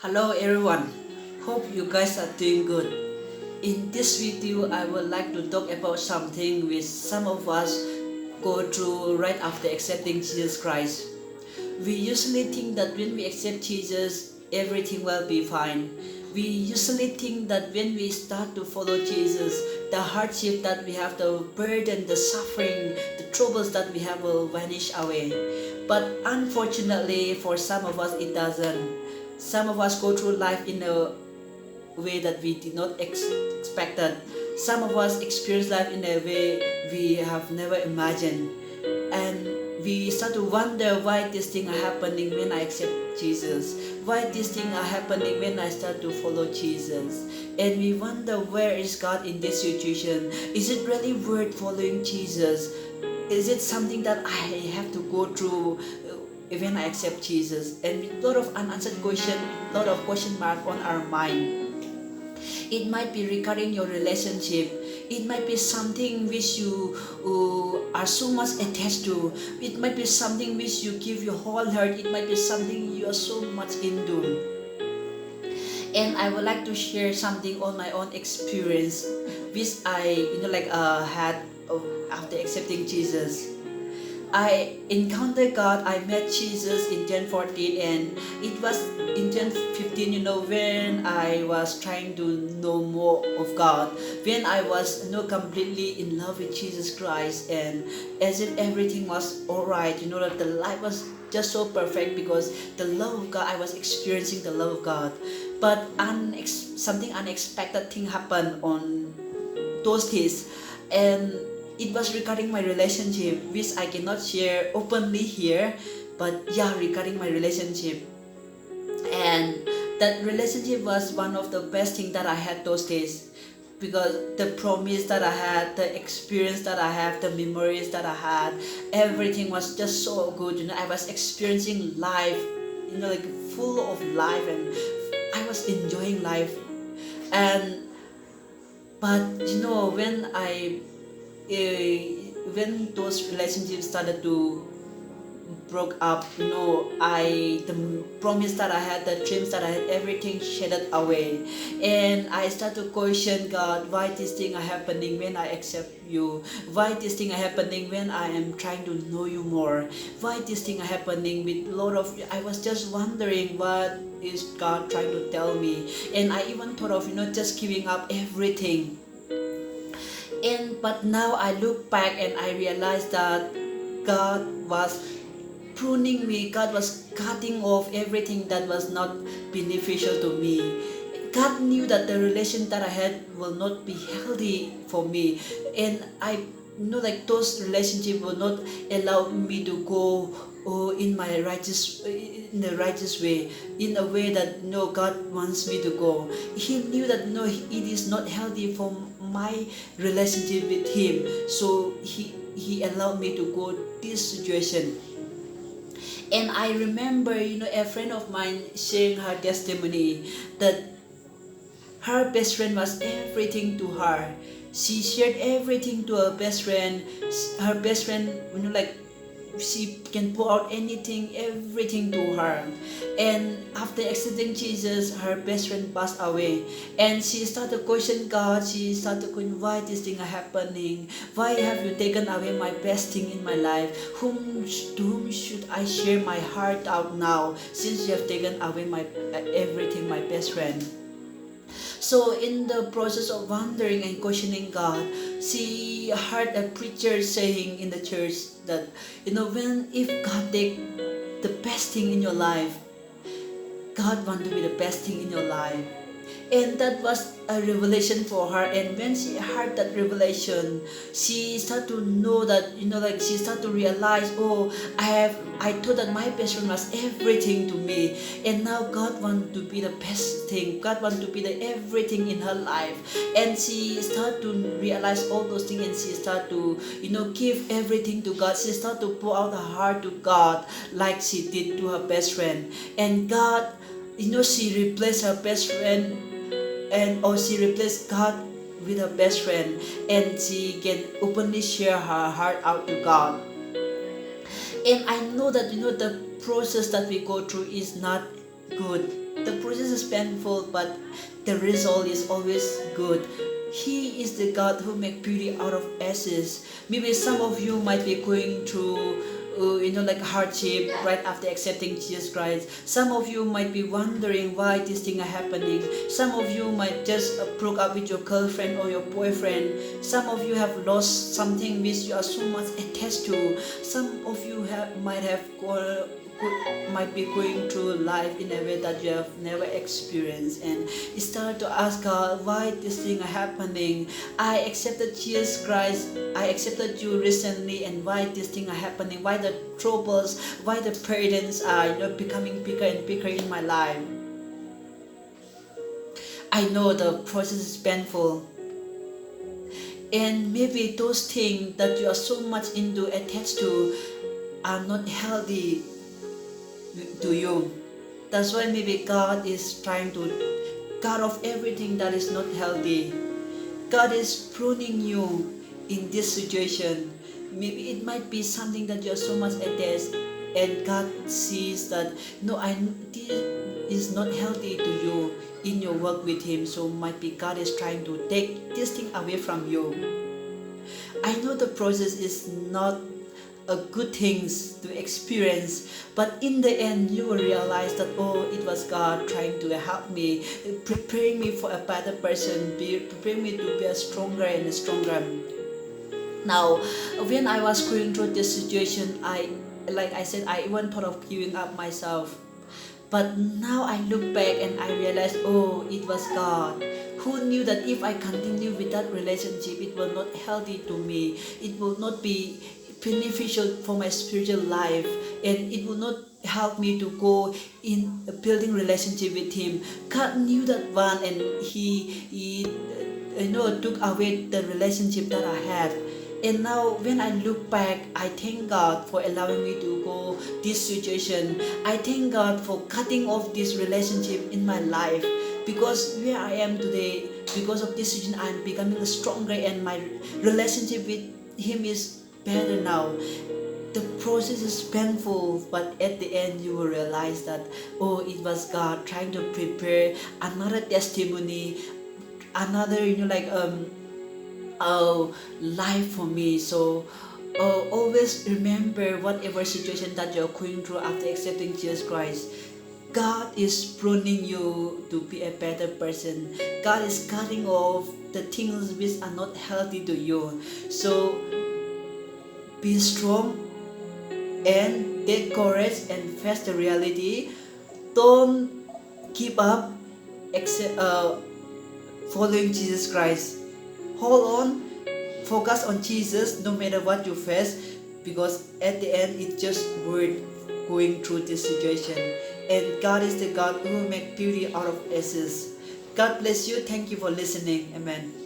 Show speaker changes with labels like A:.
A: Hello everyone, hope you guys are doing good. In this video, I would like to talk about something which some of us go through right after accepting Jesus Christ. We usually think that when we accept Jesus, everything will be fine. We usually think that when we start to follow Jesus, the hardship that we have, the burden, the suffering, the troubles that we have will vanish away. But unfortunately, for some of us, it doesn't. Some of us go through life in a way that we did not expect it. Some of us experience life in a way we have never imagined. And we start to wonder why these things are happening when I accept Jesus. Why these things are happening when I start to follow Jesus. And we wonder, where is God in this situation? Is it really worth following Jesus? Is it something that I have to go through when I accept Jesus? And with a lot of unanswered questions, a lot of question mark on our mind. It might be regarding your relationship. It might be something which you are so much attached to. It might be something which you give your whole heart. It might be something you are so much into. And I would like to share something on my own experience, which I had after accepting Jesus. I encountered God. I met Jesus in Jan 14, and it was in Jan 15, when I was trying to know more of God, when I was completely in love with Jesus Christ, and as if everything was alright, that the life was just so perfect because the love of God, I was experiencing the love of God. But something unexpected thing happened on those days, and it was regarding my relationship, which I cannot share openly here, but yeah, regarding my relationship. And that relationship was one of the best things that I had those days, because the promise that I had, the experience that I have, the memories that I had, everything was just so good. I was experiencing life, full of life, and I was enjoying life. And but when those relationships started to broke up, the promise that I had, the dreams that I had, everything shattered away. And I start to question God, why these things are happening when I accept you? Why these things are happening when I am trying to know you more? Why these things are happening with a lot of, I was just wondering, what is God trying to tell me? And I even thought of, just giving up everything. But now I look back and I realize that God was pruning me. God was cutting off everything that was not beneficial to me. God knew that the relation that I had will not be healthy for me, and I know those relationships will not allow me to go in the righteous way, in a way that God wants me to go. He knew that it is not healthy for my relationship with Him, so he allowed me to go this situation. And I remember, a friend of mine sharing her testimony that her best friend was everything to her. She shared everything to her best friend. Her best friend, she can pour out anything, everything to her. And after accepting Jesus, her best friend passed away, and she started to question God. She started to question, why these things are happening? Why have you taken away my best thing in my life? To whom should I share my heart out now, since you have taken away my everything, my best friend? So in the process of wondering and questioning God, she heard a preacher saying in the church that, if God take the best thing in your life, God want to be the best thing in your life. And that was a revelation for her. And when she heard that revelation, she started to know that, she started to realize, I thought that my best friend was everything to me, and now God wants to be the best thing. God wants to be the everything in her life. And she started to realize all those things, and she started to, give everything to God. She started to pour out her heart to God like she did to her best friend. And God, she replaced her best friend, she replaced God with her best friend, and she can openly share her heart out to God. And I know that the process that we go through is not good. The process is painful, but the result is always good. He is the God who makes beauty out of ashes. Maybe some of you might be going through like hardship right after accepting Jesus Christ. Some of you might be wondering why these things are happening. Some of you might just broke up with your girlfriend or your boyfriend. Some of you have lost something which you are so much attached to. Some of you might be going through life in a way that you have never experienced, and you start to ask God why these things are happening. I accepted Jesus Christ, I accepted you recently, and why these things are happening, why the troubles, why the burdens are becoming bigger and bigger in my life. I know the process is painful, and maybe those things that you are so much into attached to are not healthy to you. That's why maybe God is trying to cut off everything that is not healthy. God is pruning you in this situation. Maybe it might be something that you're so much attached, and God sees that this is not healthy to you in your work with Him. So might be God is trying to take this thing away from you. I know the process is not a good things to experience, but in the end you will realize that it was God trying to help me, preparing me for a better person, preparing me to be a stronger and stronger. Now, when I was going through this situation, I even thought of giving up myself. But now I look back and I realized, it was God who knew that if I continue with that relationship, it will not healthy to me. It will not be beneficial for my spiritual life, and it will not help me to go in a building relationship with Him. God knew that one, and He took away the relationship that I had. And now when I look back, I thank God for allowing me to go this situation. I thank God for cutting off this relationship in my life, because where I am today, because of this decision, I'm becoming stronger, and my relationship with Him is better now. The process is painful, but at the end you will realize that it was God trying to prepare another testimony, another life for me. So always remember, whatever situation that you're going through after accepting Jesus Christ, God is pruning you to be a better person. God is cutting off the things which are not healthy to you. So be strong and take courage and face the reality. Don't give up except following Jesus Christ. Hold on, focus on Jesus no matter what you face, because at the end it's just worth going through this situation. And God is the God who makes beauty out of ashes. God bless you. Thank you for listening. Amen.